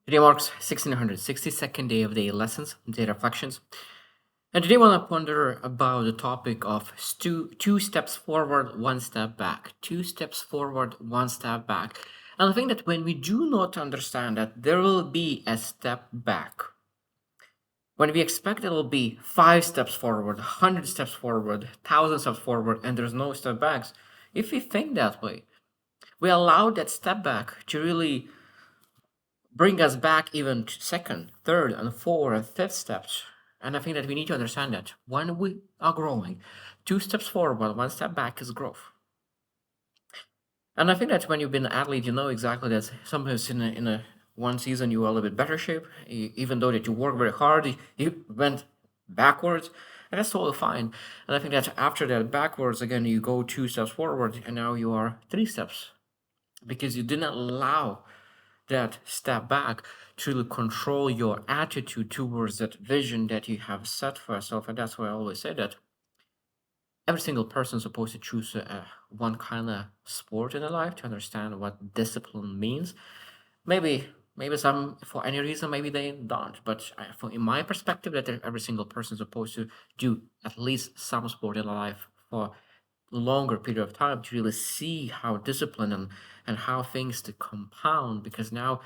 Today marks 1662nd day of the lessons, day reflections. And today I want to ponder about the topic of two steps forward, one step back. Two steps forward, one step back. And I think that when we do not understand that there will be a step back, when we expect it will be 5 steps forward, 100 steps forward, 1,000 steps forward, and there's no step backs, if we think that way, we allow that step back to really bring us back even to second, third, and fourth and fifth steps. And I think that we need to understand that when we are growing, 2 steps forward, 1 step back is growth. And I think that when you've been an athlete, you know exactly that sometimes in a one season you are a little bit better shape, even though that you work very hard, you went backwards, and that's totally fine. And I think that after that backwards again, you go 2 steps forward, and now you are 3 steps because you didn't allow that step back to control your attitude towards that vision that you have set for yourself. And that's why I always say that every single person is supposed to choose one kind of sport in their life to understand what discipline means. Maybe some for any reason maybe they don't, but in my perspective, that every single person is supposed to do at least some sport in their life for longer period of time to really see how discipline and how things to compound, because now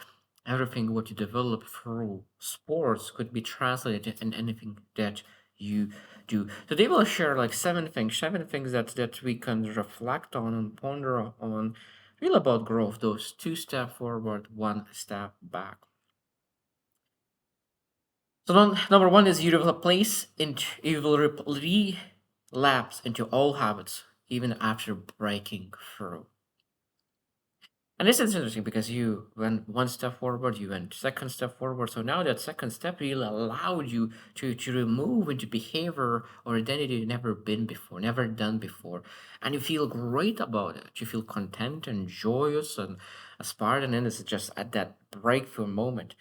everything what you develop through sports could be translated in anything that you do. Today we'll share like seven things that we can reflect on and ponder on, real about growth, those 2 step forward, 1 step back. So number one is you will place into you will relapse into old habits even after breaking through. And this is interesting because you went 1 step forward, you went second step forward. So now that second step really allowed you to remove into behavior or identity you've never been before, never done before. And you feel great about it. You feel content and joyous and aspired. And then it's just at that breakthrough moment.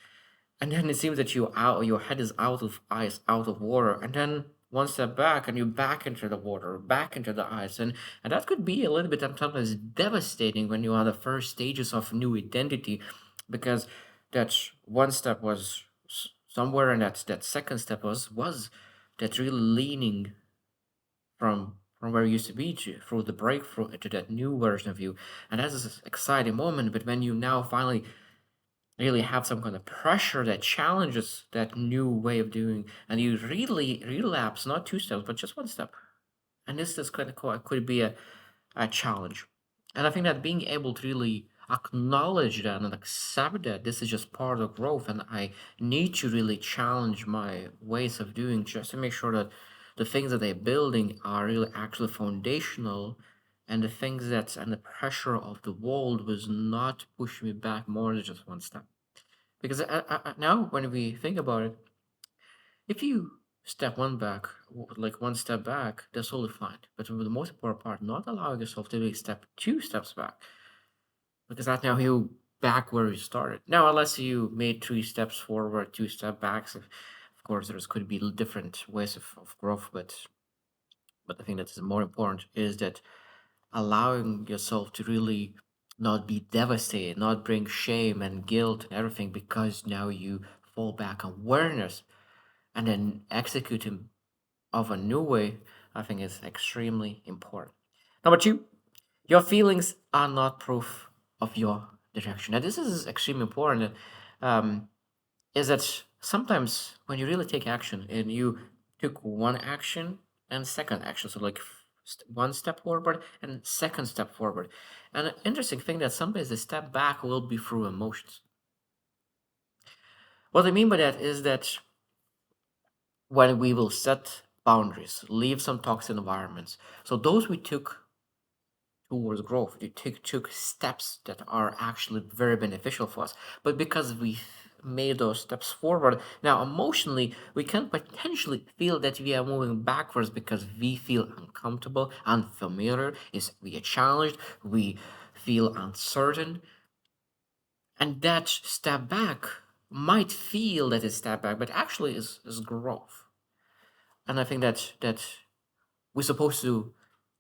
And then it seems that your head is out of ice, out of water, and then 1 step back, and you're back into the water, back into the ice, and that could be a little bit sometimes devastating when you are the first stages of new identity, because that one step was somewhere, and that second step was that really leaning from where you used to be to through the breakthrough into that new version of you, and that's this exciting moment. But when you now finally really have some kind of pressure that challenges that new way of doing, and you really relapse not 2 steps but just 1 step, and this is kind of cool. It could be a challenge. And I think that being able to really acknowledge that and accept that this is just part of growth, and I need to really challenge my ways of doing just to make sure that the things that they're building are really actually foundational, and the things that and the pressure of the world was not pushing me back more than just 1 step. Because now, when we think about it, if you step one back, like 1 step back, that's totally fine. But for the most important part, not allowing yourself to really step 2 steps back, because that's now you back where you started. Now, unless you made 3 steps forward, 2 step backs, of course, there's could be different ways of growth. But I think that is more important is that allowing yourself to really not be devastated, not bring shame and guilt and everything because now you fall back on awareness and then executing of a new way, I think is extremely important. Number two, your feelings are not proof of your direction. Now, this is extremely important. Um, is that sometimes when you really take action and you took one action and second action, so like 1 step forward and second step forward, and an interesting thing that sometimes the step back will be through emotions. What I mean by that is that when we will set boundaries, leave some toxic environments, so those we took towards growth. You took steps that are actually very beneficial for us. But because we made those steps forward, now emotionally, we can potentially feel that we are moving backwards because we feel uncomfortable, unfamiliar, is we are challenged, we feel uncertain. And that step back might feel that it's step back, but actually is growth. And I think that we're supposed to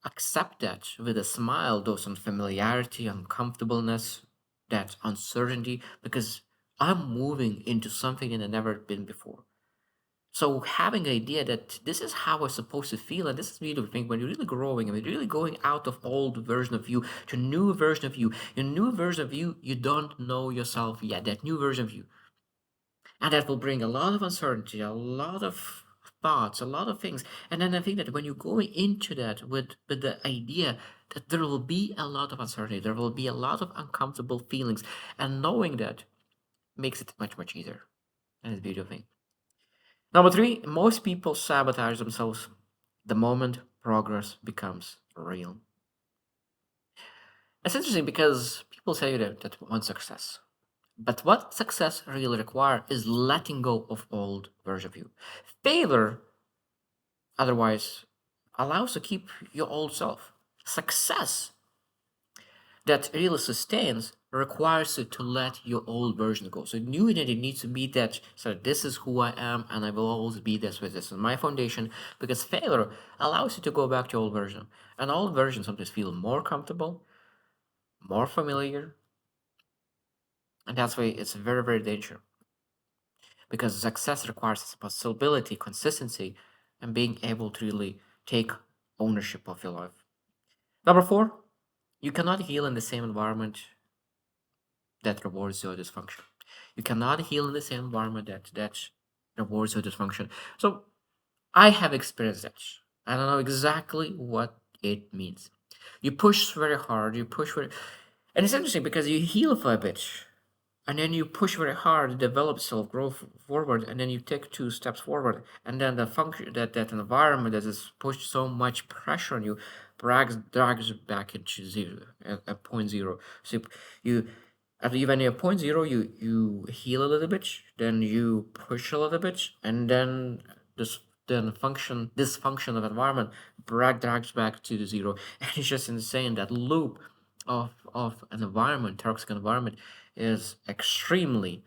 accept that with a smile, those unfamiliarity, uncomfortableness, that uncertainty, because I'm moving into something that I've never been before. So having an idea that this is how I'm supposed to feel, and this is really the thing when you're really growing and you're really going out of old version of you to new version of you. Your new version of you, you don't know yourself yet. That new version of you, and that will bring a lot of uncertainty, a lot of thoughts, a lot of things. And then I think that when you're going into that with the idea that there will be a lot of uncertainty, there will be a lot of uncomfortable feelings, and knowing that makes it much easier, and it's a beautiful thing. Number three, most people sabotage themselves the moment progress becomes real. It's interesting because people say that want success. But what success really requires is letting go of old version of you. Failure, otherwise, allows to keep your old self. Success that really sustains requires you to let your old version go. So new identity needs to be that. So this is who I am, and I will always be this way. This is my foundation. Because failure allows you to go back to your old version, and old version sometimes feel more comfortable, more familiar, and that's why it's very dangerous. Because success requires responsibility, consistency, and being able to really take ownership of your life. Number four, you cannot heal in the same environment that rewards your dysfunction. You cannot heal in the same environment that rewards your dysfunction. So I have experienced that. I don't know exactly what it means. You push very hard, you push very, and it's interesting because you heal for a bit, and then you push very hard to develop self growth forward, and then you take two steps forward, and then the function that environment that has pushed so much pressure on you drags you back into zero at point zero. So you after you when you're point zero, you heal a little bit, then you push a little bit, and then this then function dysfunction of environment drags back to the zero, and it's just insane that loop of an environment, toxic environment, is extremely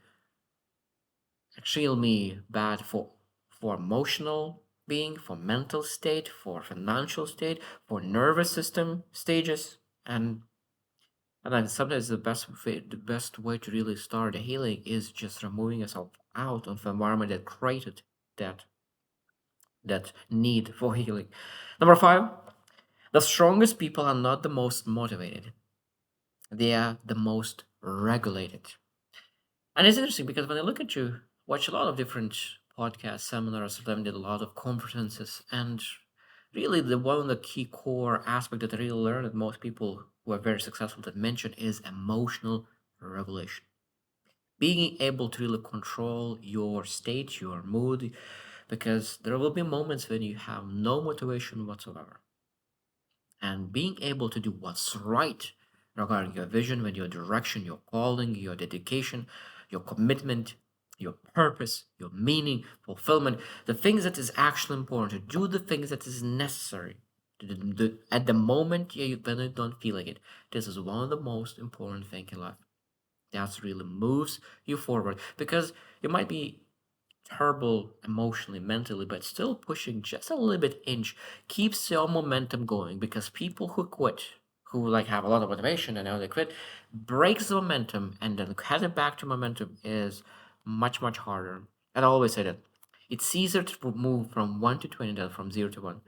bad for emotional being, for mental state, for financial state, for nervous system stages, and then sometimes the best way to really start the healing is just removing yourself out of the environment that created that that need for healing. Number five, the strongest people are not the most motivated. They are the most regulated. And it's interesting because when I look at you, watch a lot of different podcasts, seminars, sometimes did a lot of conferences, and really the one of the key core aspect that I really learned that most people who are very successful that mention is emotional regulation. Being able to really control your state, your mood, because there will be moments when you have no motivation whatsoever. And being able to do what's right regarding your vision, with your direction, your calling, your dedication, your commitment, your purpose, your meaning, fulfillment, the things that is actually important, to do the things that is necessary. At the moment when you don't feel like it, this is one of the most important things in life. That really moves you forward because you might be terrible emotionally, mentally, but still pushing just a little bit inch keeps your momentum going because people who quit, who like have a lot of motivation and now they quit, breaks the momentum and then heading back to momentum is much harder. And I always say that it's easier to move from 1 to 20 than from 0 to 1.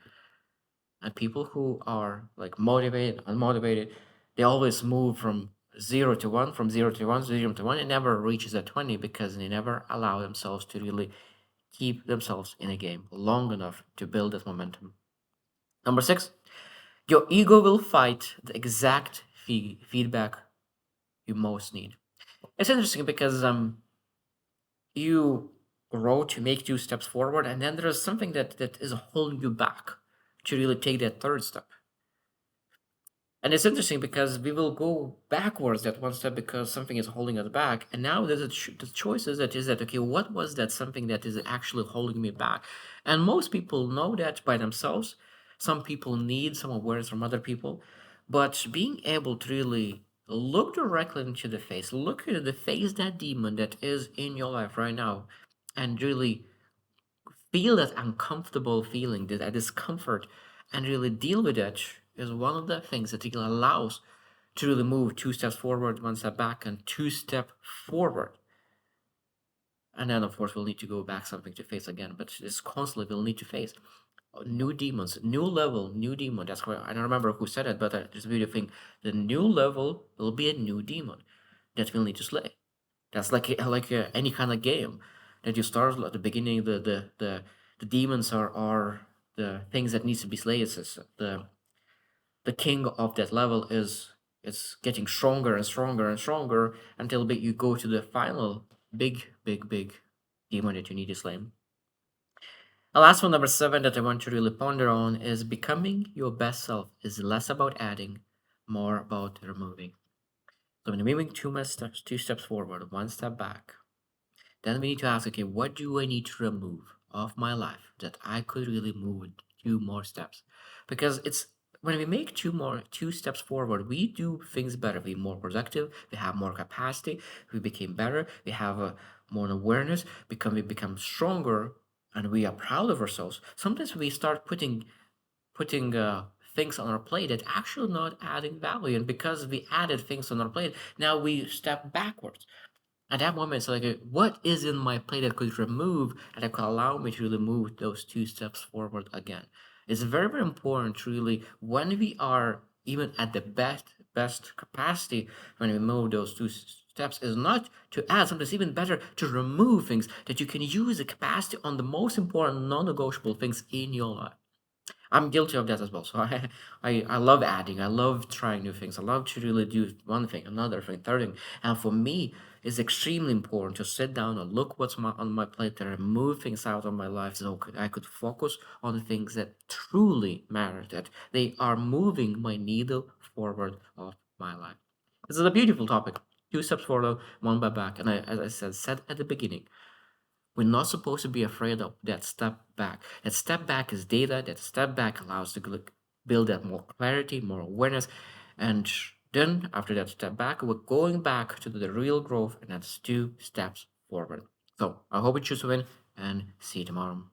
And people who are like motivated, unmotivated, they always move from 0 to 1, from 0 to 1, 0 to 1, and never reaches a 20 because they never allow themselves to really keep themselves in a game long enough to build that momentum. Number six, your ego will fight the exact feedback you most need. It's interesting because you grow to make two steps forward, and then there is something that is holding you back to really take that third step. And it's interesting because we will go backwards that one step because something is holding us back. And now there's the choice is that, okay, what was that something that is actually holding me back? And most people know that by themselves. Some people need some awareness from other people. But being able to really look directly into the face, look into the face that demon that is in your life right now, and really feel that uncomfortable feeling, that discomfort, and really deal with it is one of the things that really allows to really move two steps forward, one step back, and two step forward. And then, of course, we'll need to go back something to face again. But this constantly we'll need to face new demons, new level, new demon. That's why I don't remember who said it, but there's a beautiful thing. The new level will be a new demon that we'll need to slay. That's like any kind of game that you start at the beginning. The demons are the things that needs to be slayed. The king of that level is it's getting stronger and stronger and stronger until you go to the final big demon that you need to slay. The last one, number 7, that I want to really ponder on is becoming your best self is less about adding, more about removing. So when we're moving two steps forward, one step back, then we need to ask, okay, what do I need to remove of my life that I could really move 2 more steps? Because it's when we make 2 steps forward, we do things better. We're more productive. We have more capacity. We became better. We have more awareness. We become stronger, and we are proud of ourselves. Sometimes we start putting things on our plate that actually not adding value, and because we added things on our plate, now we step backwards. At that moment, it's like, what is in my plate that could remove and that could allow me to really move those 2 steps forward again? It's very, very important to really, when we are even at the best capacity, when we move those 2 steps, is not to add something that's even better, to remove things that you can use the capacity on the most important non-negotiable things in your life. I'm guilty of that as well. So I love adding. I love trying new things. I love to really do one thing, another thing, third thing. And for me, it's extremely important to sit down and look what's on my plate and remove things out of my life so I could focus on the things that truly matter, that they are moving my needle forward of my life. This is a beautiful topic. 2 steps forward, one by back. And as I said at the beginning, we're not supposed to be afraid of that step back. That step back is data. That step back allows to build that more clarity, more awareness. And then after that step back, we're going back to the real growth, and that's 2 steps forward. So I hope you choose to win, and see you tomorrow.